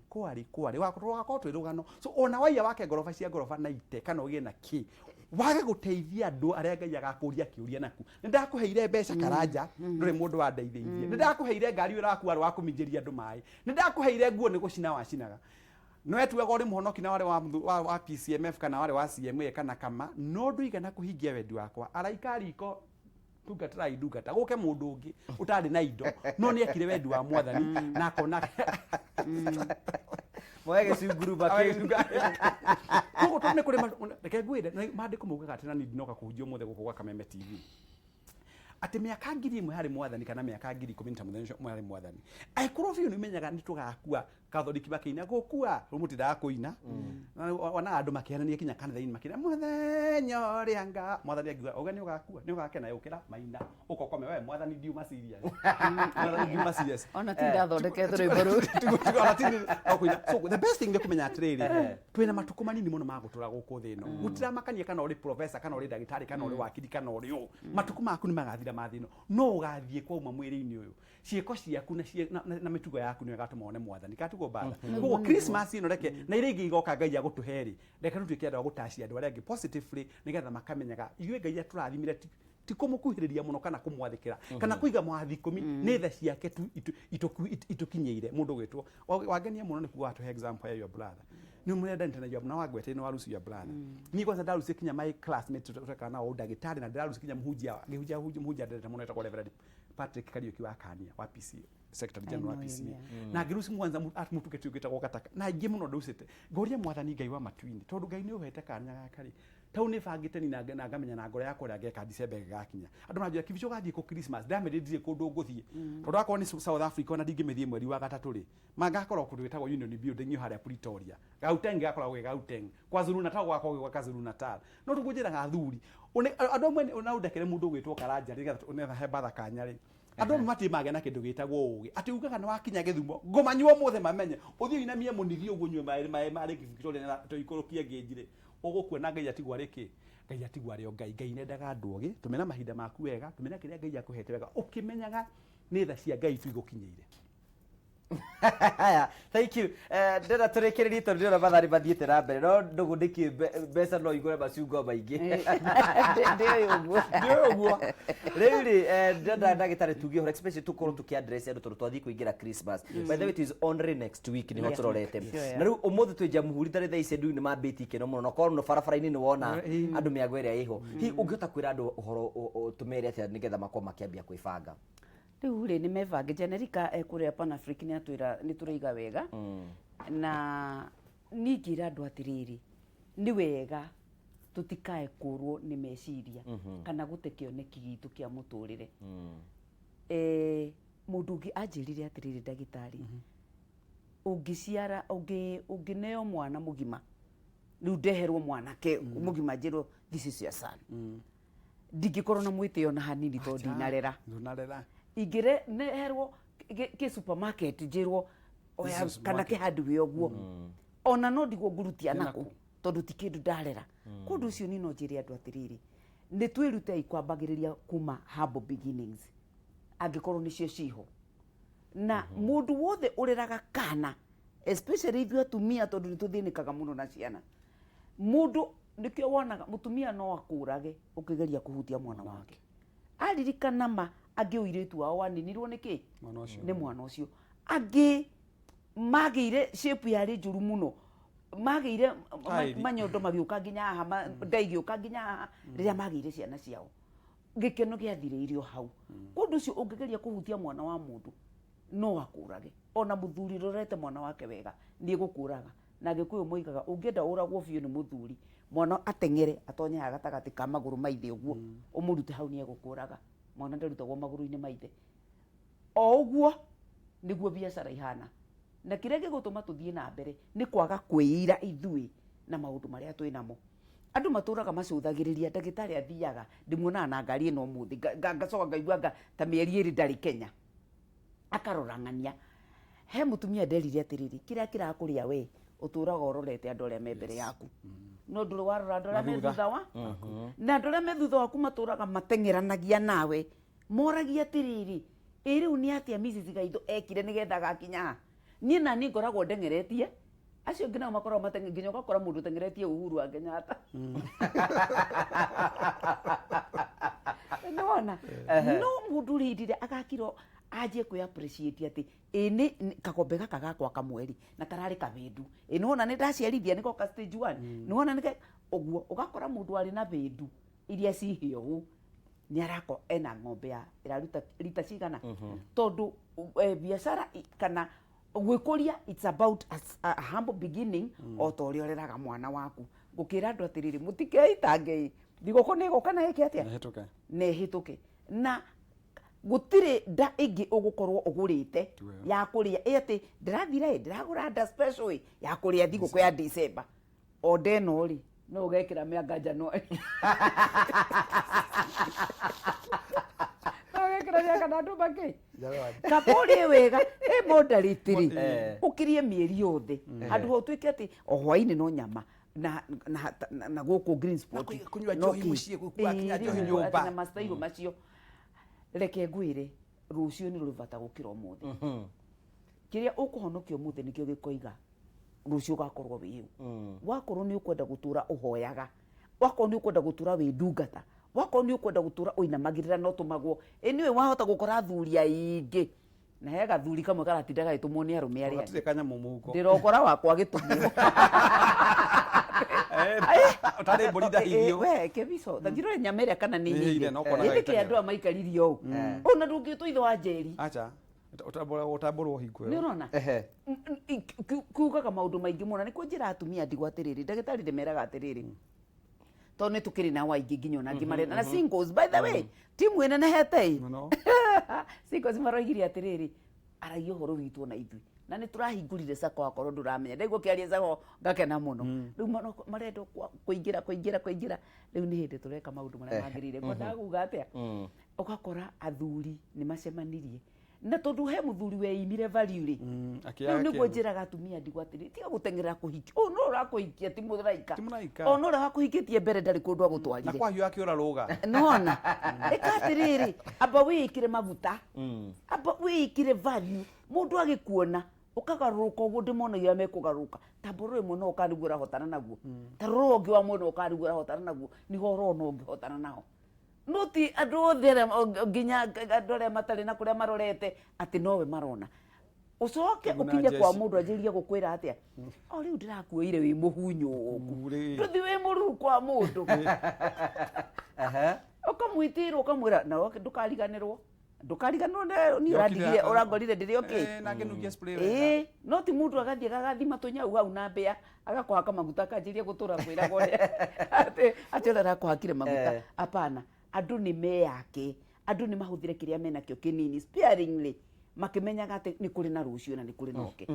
kwarĩ wakorwo twĩ rũgano so ona waiya wake ngoroba cia ngoroba na ite kana ũgĩe na kĩ wage gũteithia andũ arĩa Ngai agakũria kĩũria naku nĩ ndakũheire mbeca Karanja ndũrĩ mũndũ wandeithĩirie nĩ ndakũheire ngari ũrakuarĩ wa kũminjĩria andũ maĩ nĩ ndakũheire nguo nĩ gũcina wacinaga no etuaga ũrĩ mũhonoki na warĩ wa PCMF kana warĩ wa CMA kana kama no ndũigana kũhingia wendi wakwa araika riko tungatĩra indungata gũke mũndũ ũngĩ ũtarĩ na indo no nĩ ekire wendi wa mwathani na akona mwege cungurumba koguo tondũ nĩ kũrĩ reke ngwĩre maandĩko maugaga atĩ na niĩ ndinoka kũhunjia ũmũthĩ gũkũ gwa Kameme TV ati miaka 1000 hari mwathani kana miaka 10,000 ta muthenya mwari mwathani aikuru biu ni menyaga ni tugakua Catholic bakiina gukua rumutida kuina wana andu makianania kinya kanitha-ini makina muthenya urianga mwathani agiuga ogani ugakua ni ugakena yukira maina ukokome we mwathani ndiuma serious mwathani ndiuma serious ona tinda thondeke turi boru so the best thing ni kumenya atiriri twina matuko manini muno magutura guku thi no mutiramakania kana uri professor kana uri dagitari kana uri wakili kana uri u matuko maku ni magathira mathino no ugathie kwa uma mwiri-ini uyu cieko ciaku na mitugo yaku ni gatuma one mwathani katugo bada koguo Christmas ino reke na ire ingi igoka Ngai agutuheri reke tutuike andu agutacia andu aria angi positively nigetha makamenyaga iwe Ngai aturathimire ti kumukuhiriria muno kana kumwathikira kana kuiga mwathikumi ni tha ciake tu itukinyeire mundu gwitwo wagenia muno ni kuwa to example ya your brother ni murenda ntena ya mwana wagwete ni warusi ya brother ni kwanza ndarusi kinya my classmate tutaka na udagitari na ndarusi kinya muhujia ndeta muno etako Reverend Patrick Kariuki wa Kania wa PC Secretary General wa PC na ngirusi mwanza mutuke tugita gukataka na ngi muno ndusite ngoria mwathani Ngai wa matwini tondu Ngai ni uhete kanya gakari tau ni bangite ni na ngamenya na ngoro yakwa ria geka December gakinya andu majua kibicho gathie ku Christmas ndamedithie kundu nguthie tondu akwa ni South Africa na ndingimethie mweri wa gatatu ri magakorwo kundu witagwo Union Building yo haria Pretoria Gauteng gakorwo gwe Gauteng KwaZulu Natal gwakwa gwe KwaZulu Natal no tugujira gathuri andu amwe na udekere mundu gwitwo Karanja riga unetha he batha kanya ri andu matimage na kindu gitagwo ugi ati ugaga na wakinya Githumo ngomanywo mothe mamenye uthio inamie munithi ugunywe maĩ mari Victoria na toikurukia ngejire ugukwena Ngai atigwa riki Ngai atigwa rio Ngai nendaga andu ogi tumena mahinda maku wega tumena kiria Ngai akuhete wega ukimenyaga ni tha cia Ngai tu igukinyeire. Thank you. Ndera turekererie tondu ndira bathari bathiete na mbere no ndugu ndiki mbeca no igure maciungo maingi ndio uguo riu ri ndenda ndagitari tugie hore especially tukorwo tukiaddress andu tondu twathii kuingira Christmas by the way it is only next week ni hotororete na riu umuthi twi Jamhuri tari tha ice ndu ni mambiti keno muno no korwo no barabara-ini ni wona andu miago iria iho hi ungiota kwira andu uhoro tumere atia nigetha makwa makiambia kwibanga riu ri ni mevange generika kuria Pan Africa ni atwira ni turiga wega na ningira andu atiriri ni wega tutikae kurwo ni meciria kana gute kioneki gitu kia muturire mundu ungi anjirire atiriri ndagitari ungiciara ungineo mwana mugima riu ndeherwo mwanake mugima njirwo this is your son ndingikorwo na mwitio na hanini tondu ndinarera igire neherwo ke supermarket njirwo oya kana ke hardware oguo ona no ndigwo ngurutia nako tondu ti kindu ndarera kundu ucio ni no njire andu atiriri ni twirute ikwambagiriria kuma humble beginnings angikorwo nicio ciho na mundu wothe ureraga kana especially ithu atumia tondu nituthinikaga muno na ciana mundu nikio wonaga mutumia no akurage ukigeria kuhutia mwana wake aririkana ma angi uiritu wao waninirwo niki ni mwana ucio angi magire shape yari njuru muno magire manyondo magiuka nginya haha ndaigiuka nginya haha riria magire ciana ciao gikeno giathiriirio hau kundu ucio ungigeria kuhutia mwana wa mundu no akurage ona muthuri rorete mwana wake wega ni gukuraga na gikuyu moigaga ungienda uragwo biu ni muthuri mwana atengere atonye agatagati ka maguru maithe uguo umurute hau ni egukuraga mwana ndarutagwo maguru-ini maithe o uguo niguo biacara ihana na kiria gigutuma tuthie na mbere ni kwaga kwiira ithui na maundu maria twinamo andu maturaga macuthagiriria ndagitari athiaga ndimuonaga na ngari ino muthi ngacoka ngaigua ta mieri iri ndari Kenya akarorangania he mutumia nderire atiriri kiria kirakuria we uturaga ororete andu aria me mbere yaku no nduri warora andu aria me thutha wa na andu aria me thutha waku maturaga matengeranagia nawe moragia atiriri riu ni atia Mrs. Gaitho ekire nigetha gakinya nie na ni ngoragwo ndengeretie acio ngina makorwo matenge nginya gakora mundu tengeretie Uhuru wa Kenyatta nona no mundu ridire agakiro aje ku appreciate ati ini kakombe gaka gakwa kamweri na karari kabendu nona ni ndaciarithia niko ka stage 1 nona nike oguo ugakora mundu ari na bendu iria cihio ni arako ena ng'ombe ya iraruta lita cigana tondu biashara kana gwikuria it's about a humble beginning o tori oreraga mwana waku gukira andu atiriri mutikeitangei thigukuu ni guka na iki atia nehituke na gutire nda ingi ugukorwo ugurite ya kuria ati ndirathira ndiragura nda special ya kuria thigũkũ ya December o ndeno ri no ugekira mĩanga January ugekira mĩanga na ndumba ki kapuri wega modalitiri ukirie mieri yothe andu ho twike ati o hwaini no nyama na guku green spot kunywa njohi muciĩ kuakinya njohi nyumba na mastairo macio reke ngwire rucio ni rubata gukira umuthi kiria ukuhonokio umuthi nikio gikoiga rucio gakorwo wiu wakorwo ni ukwenda gutura uhoyaga wakorwo ni ukwenda gutura wi ndungata wakorwo ni ukwenda gutura uinamagirira no tumagwo eniwe wahota gukora thuria ingi na hega thuri kamwe karatindaga itumwo ni arume aria gatire kanya mumuko ndirokora wakwa gitumwo utare borida hivyo we kebiso thagiro nyamere kana ni nyingi ndike andu amaikaririo u ona ndungitwo itho wa jeri acha utaboro higwe ni urona kuugaga maundu maingi muna ni kunjira atumia ndigwa atiriri ndagitari ndemeraga atiriri to ni tukiri na waingi nginya na ngimarena na singles by the way timu ene na hetei singles maroigiri atiriri aragia horo witu na ithui na ni turahingurire sako akorwo nduramenya ndaigwo kiaria sako ngakena muno riu marendo kuingira riu ni hindi tureka maundu maria magirire ko ndaguga atia ugakora athuri ni macemanirie na tondu he muthuri we imire value ri riu ni gwnjiraga atumia ndigwa atiri tiga gutengerera kuhiki no urakuhikia ti muthraika no urakuhikitie mbere ndari kundu agutwarire na kwa hiyo akiura ruga nona ikatiriri aba wikire maguta aba wikire value mundu agikuona ukagaruka uguo ndimonagira mekugaruka taboro imwe no ukarigura hotana naguo taroro ongi wa mundu ukarigura hotana naguo ni horo no ongi hotana nao noti andu othe nginya andu aria matari na kuria marorete ati nowe marona ucoke ukinye kwa mundu anjirie gukwira atia o riu ndirakuire wi muhunyu nduthi wi mururu kwa mundu ukamwitirwo ukamwira na ndukariganirwo ni uradigire urangorire ndirio ki na ngenugia spray no ti mundu agathie gagathima tunyau hau na mbia agakwaka maguta kanjirie gutura kwira gore ati ora rakwakire maguta apana andu ni meyake andu ni mahuthire kiria mena kio kinini sparingly makimenyaga ati ni kuri na rucio na ni kuri noke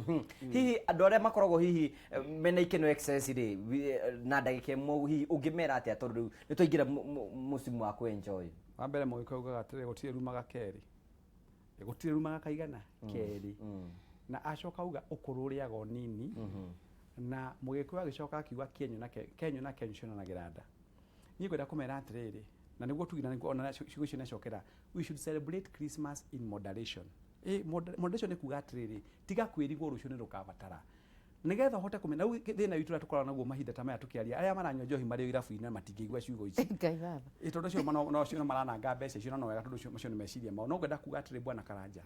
hihi andu aria makoragwo hihi mena ikeno excess ri na ndagike mu hihi ungimera ati atondu ni tuingira musimu wa kuenjoy wa mbere mugiko ugaga atire gutire rumaga keri gutire rumaga kaigana keri na acoka uga ukuru ria go nini na mugiko agicoka akiuga kenyu na kenyu cona na giranda ni kwenda kumera atiriri na niguo tugina niguo ona ciugo cio nacokera we should celebrate Christmas in moderation moderation ni kuga atiriri tiga kwirigwo rucio ni rukabatara nigetha hote kumena thina witu tukora naguo mahinda ta maya tukiaria aria maranywa njohi mari irabu-ini matingigwa ciugo ici ngai baba itondo cio no cio marananga mbeca cio no wega tondu cio ni meciria mao no ngenda kuga atiriri bwana Karanja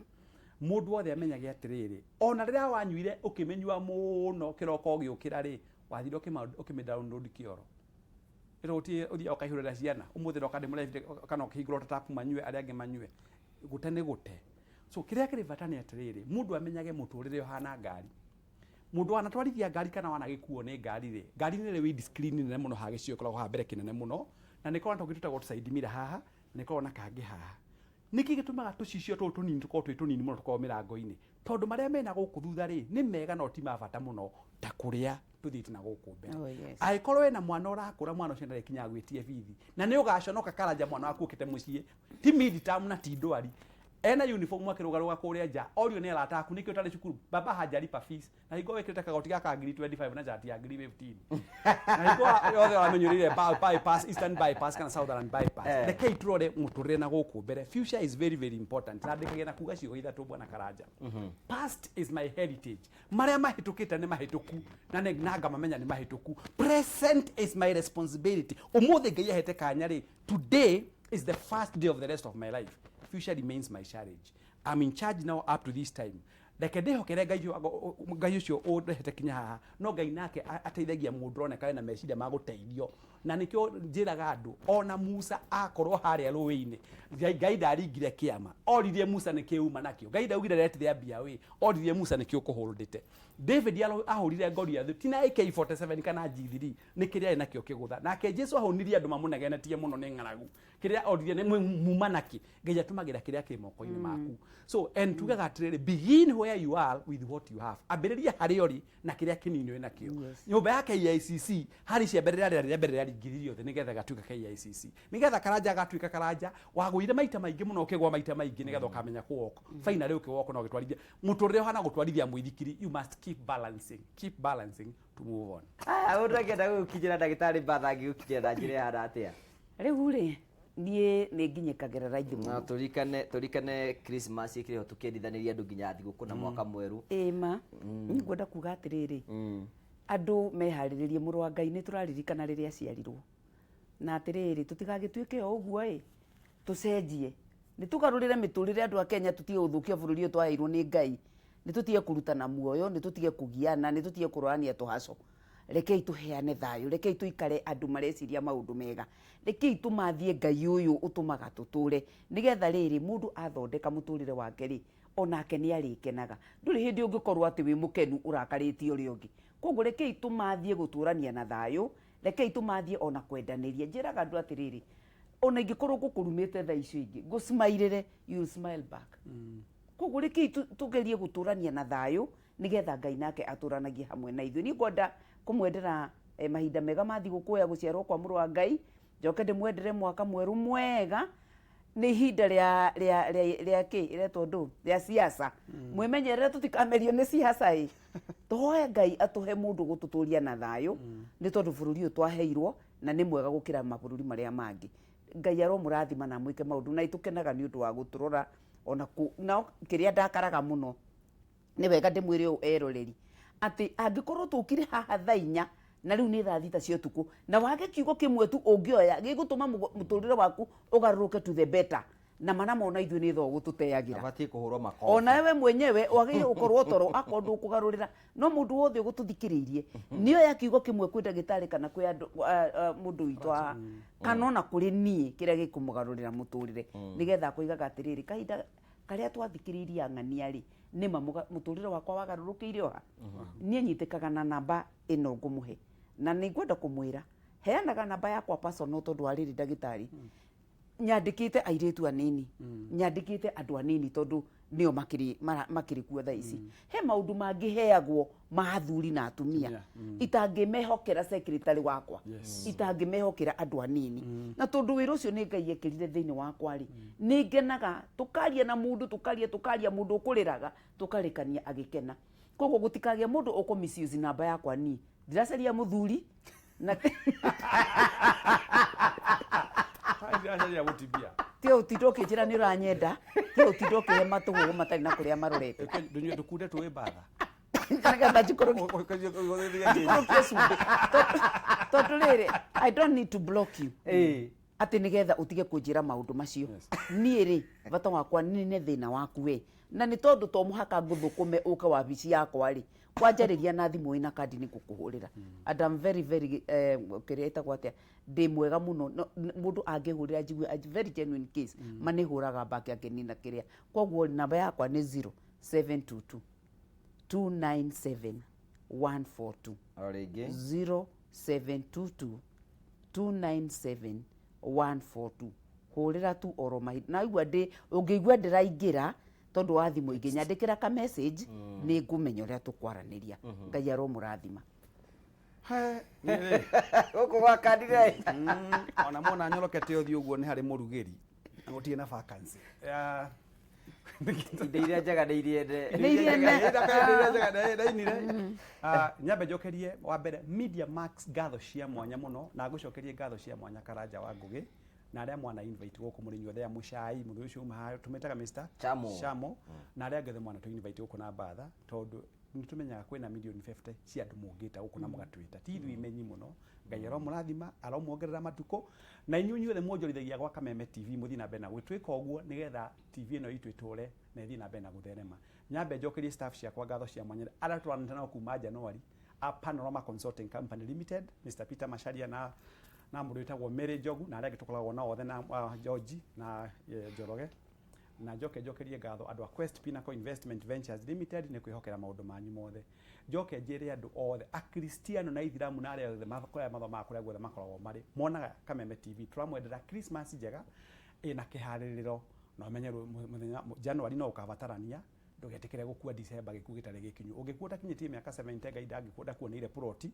mundu wothe amenyage atiriri ona riria wanyuire ukimenyua muno kiroko giukira ri wathire ukimedownload kioro iroti uthia ukaihurira ciana umuthi roka ndimurevite kana ukihingura tapu manyue aria ange manyue gute ni gute so kiria kiri vatani atiriri mundu amenyage muturire hana ngari mundu wanatwarithia ngari kana wanagikuo ni ngari ri ngari ni wi screen nene muno hagicio koragwo ha mbere kinene muno na niko na tugituta go side mirror haha niko na kangi haha niki gitumaga tucicio tu tunini tuko twi tunini muno tuko mirango-ini tondu maria mena guku thutha ri ni mega no ti mabata muno ta kuria tuthite na guku mbere aikorwo wena mwana urakura mwana ucio ndare kinya gwitie bithi na ni ugaconoka Karanja mwana waku ukite mucie ti mid term na ti ndwari ena uniform akirugaruga kuria nja orio ni arata aku nikio tari cukuru baba hajalipa fees na higo wekirite kagoti gaka ngiri 25 na jati ya ngiri 15 na higo yothe wamenyurire bypass eastern bypass kana southern bypass reke iturore muturire na guku mbere future is very very important na ndikagia na kuga ciugo ithatu bwana Karanja past is my heritage maria mahitukite ni mahituku na nanga mamenya ni mahituku present is my responsibility umuthi ngai ahete kanya ri today is the first day of the rest of my life future remains my challenge. I'm in charge now up to this time. Like deho kere ngai ucio urehete kinya haha no ngai nake ateithagia mundu oneka na meciria ma guteithio na nikio njiraga andu ona Musa akorwo haria ruwi-ini Ngai ndaringire kiama oririe Musa nikiuma nakio Ngai ndaugire let there be a way oririe Musa nikio kuholdete David ahurire Goliath tina AK47 kana G3 nikiria nakio kigutha nake Jesu ahonirie andu mamunegenetie muno ni ng'aragu kiria oririe ni mumanaki Ngai atumagira kiria ki moko-ini maku so and tugaga atiriri begin where you are with what you have ambiriria hari ori na kiria kinini we nakio nyumba ya KICC hari cia mbere ringiririo the nigetha gatuika KICC nigetha karanja gatuika karanja wagwire maita maingi muno ukigwa maita maingi nigetha ukamenya kuoko finally ukiwoko no gitwarithia muturire hana gutwarithia mwithikiri you must keep balancing to move on uragenda gukijira ndagitari bathangi gukijira njire hara atia riu ri nie ni nginyikagira raithi muno turikane Christmas ikire tukendithaniria andu nginya thigukuu na mwaka mweru ma ni ngwenda kuga atiriri andu mehariririe muru wa Ngai ni turaririkana riria aciarirwo na atiriri tutigagituike o uguo tucenjie ni tugarurire miturire andu a Kenya tutige uthukia bururi uyu twaheirwo ni Ngai ni tutige kurutana muoyo ni tutige kugiana ni tutige kurania tuhaco rekei tuheane thayo rekei tuikare andu mareciria maundu mega rekei tumathie Ngai uyu utumaga tuture nigetha riri mundu athondeka muturire wake ri onake ni arikenaga nduri hindi ungikorwo ati wi mukenu urakaritie uri ungi koguo rekei tumathie guturania na thayo rekei tumathie ona kwendaniria njiraga andu atiriri ona ingikorwo gukurumite tha icio ingi go smile you smile back koguo rekei tugerie guturania na thayo nigetha Ngai nake aturanagie hamwe na ithuĩ ni ngwenda kumwendera mahinda mega ma thigũkũ ya guciarwo kwa mũrũ wa Ngai njoke ndimwendere mwaka mweru mwega ni ihinda ria tondu ria siasa mwimenyerere tutikamerio ni siasa tuhoe Ngai atuhe mundu gututuria na thayo ni tondu bururi uyu twaheirwo na ni mwega gukira mabururi maria mangi Ngai aromurathima na mwike maundu na itukenaga ni undu wa guturora ona na kiria ndakaraga muno ni wega ndimwire u eroreri ati angikorwo tukire haha thainya na riu ni thaa thita cia tuku na wage kiugo kimwe tu ungioya gigutuma muturire waku ugaruruke to the better na mana mona ithu ni tho gututeagira abati kuhurwo makofi ona wewe mwenyewe wagire ukorwo toro akondu kugarurira no mundu wothe gututhikiririe niyo ya kiugo kimwe kwenda gitari kana kwi andu mundu witwa kana ona kuri nie kiria gikumugarurira muturire nigetha kuigaga atiriri kahinda karia twathikiririe ang'ania ri nima muturire wakwa wagarurukire oha nie nyitikaga na namba ino ngumuhe na ni ngwenda kumwira heanaga namba yakwa personal tondu ariri ndagitari nyandikite airetu anini nyandikite andu anini tondu nio makiri kuo thaa ici he maundu mangiheagwo mathuri na atumia itangimehokera secretary wakwa itangimehokera andu anini na tondu wira ucio ni Ngai ekirire thiini wakwa ri ni ngenaga tukaria na mundu tukaria mundu ukuriraga tukarikania agikena koguo gutikagia mundu ukumisiuzi namba yakwa ni ndiracaria muthuri na ndiracaria gutibia tio utindo kinjira ni uranyenda tio utindo kihe matugu matari na kuria marorete ndunyu dukunde tuwe batha kana bajikoro tondu riri I don't need to block you ati nigetha utige kunjira maundu macio nie ri bata wakwa ni thina waku we na ni tondu to muhaka nguthukume uka wabici yakwa ri kwanjariria na thimu ina kandi ni gukuhurira and I'm very kireta gwatia ndi mwega muno mundu angihurira njigwe a very genuine case manihuraga back akenina kiria koguo namba yakwa ni 0722 297 142 orege 0722 297 142 hurira tu oro na igwa ndi ungeigwa ndiraingira tondu wa thimu inginyandikira ka message ni ngumenya uria tukwaraniria Ngai aromurathima guku gwakandire ona mona nyorokete uthio guo ni hari murugeri na gutie na vacancy Ndeire njaga ndeiriende nyambe njokerie wa mbere Media Max ngatho cia mwanya muno na ngucokerie ngatho cia mwanya Karanja wa Ngugi na aria mwana invite guku murinyo thea mucai muthu ucio uma tumetaga Mr Chamo na aria ngethe mwana tu invite guku na batha tondu nitumenyaga kwina milioni 50 cia andu mungita guku na mugatwita ti ithu imenyi muno Ngai aromurathima aromuongerera matuko na inyunyu the monjorithagia gwa Kameme TV muthi na bena gwitwika uguo nigetha TV ino itu itore na ithi na bena gutherema nyambe njokerie staff cia kwa ngatho cia mwanya ara twanana kuma January a Panorama Consulting Company Limited Mr Peter Masharia na na mundu witagwo Mary Jogu na aria gitukoragwo na othe na George na Njoroge na njokerie ngatho andu a Quest Pinnacle Investment Ventures Limited ni kwihokera maundu manyu mothe njoke njire andu othe a Kristiano na Ithiramu na aria othe makoya mathoma kuria guothe makoragwo mari monaga Kameme TV turamwendera Christmas njega ina kihaririro na umenye muthenya January no ukabatarania ndugetikire gukua December gikuo gitari gikinyu ungikuo takinyitie miaka 70 gaida ngikuo kuonire ploti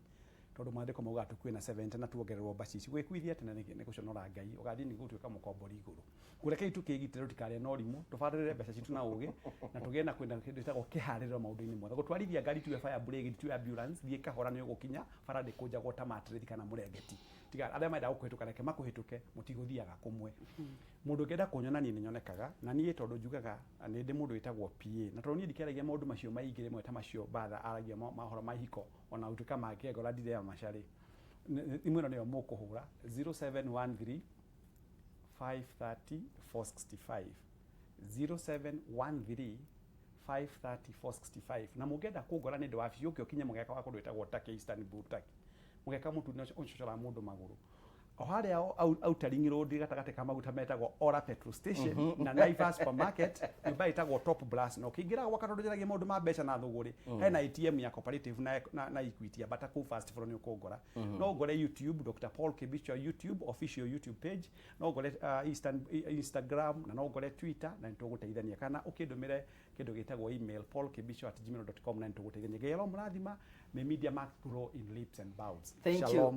tondu mathiko mauga tukwina 70 na tuongererwo bacici gwikuithia tena ni guconora ngai ugathi ni gutuika mukombori iguru kureke itu kigitire tukare no rimu tubarire mbeca citu na ugi na tugena kwenda kindu tagwo kihariro maundu-ini mothe gutwarithia ngari tu fire brigade tu ambulance thie kahora ni ugukinya farade kuja gota matrithi kana murengeti tiga aria maida gukuhituka reke makuhituke mutiguthiaga kumwe mundu kenda kunyona ni nyonekaga na nie tondu njugaga ni ndi mundu witagwo PA na tondu nie ndikeragia maundu macio maingire mwe ta macio batha aragia mahoro mahiko ona utuka makego la ndire mashari imwe no mukuhura 0713 530 465 0713 530 465 na mugenda kugora ni ndwa biu ukinya mugeka wako ndwetagwo Turkey Istanbul Turkey mugeka mutu ni ucocora mundu maguru o haria Outering Road gatagate ka maguta metagwo Ora Petrol Station na Naivas Supermarket nyumba itagwo Top Blast no kingira gwaka tondu njaragia maundu ma mbeca na thuguri hena ATM ya Cooperative na Equity bata ku fast for ni ukugora no ngore YouTube Dr. Paul Kibicho YouTube official YouTube page no ngore Instagram na no ngore Twitter na nituguteithania kana ukindumire kindu gitagwo email paulkibicho@gmail.com na nituguteithania ngero murathima me media mark grow in leaps and bounds.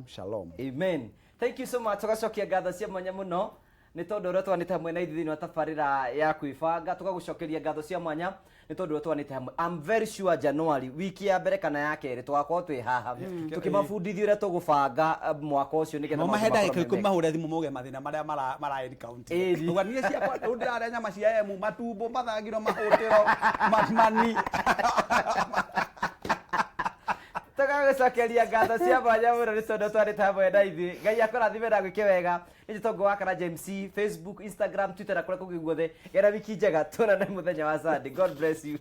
Shalom. Amen. Thank you so much. Tugacokia ngatho cia mwanya muno ni tondu uria twanite hamwe na ithiini wa tabarira ya kwibanga tugagucokeria ngatho cia mwanya ni tondu uria twanite hamwe. I'm very sure January wiki ya mbere kana ya keri twakorwo twi haha tukimabundithia uria tugubanga mwaka ucio ni getha mahenda iko mahure thimu muge mathina maria mara encounter uganie cia ndira nyama cia emu matumbo mathagiro mahutiro mani tugagucokeria ngatho cia mwanya muno ni tondu twanite hamwe na ithiini ngai akorathimira gwike wega ni tongu wakana James Facebook Instagram Twitter na kuria kungi guothe gera wiki njega tuna na muthenya wa Sunday. God bless you.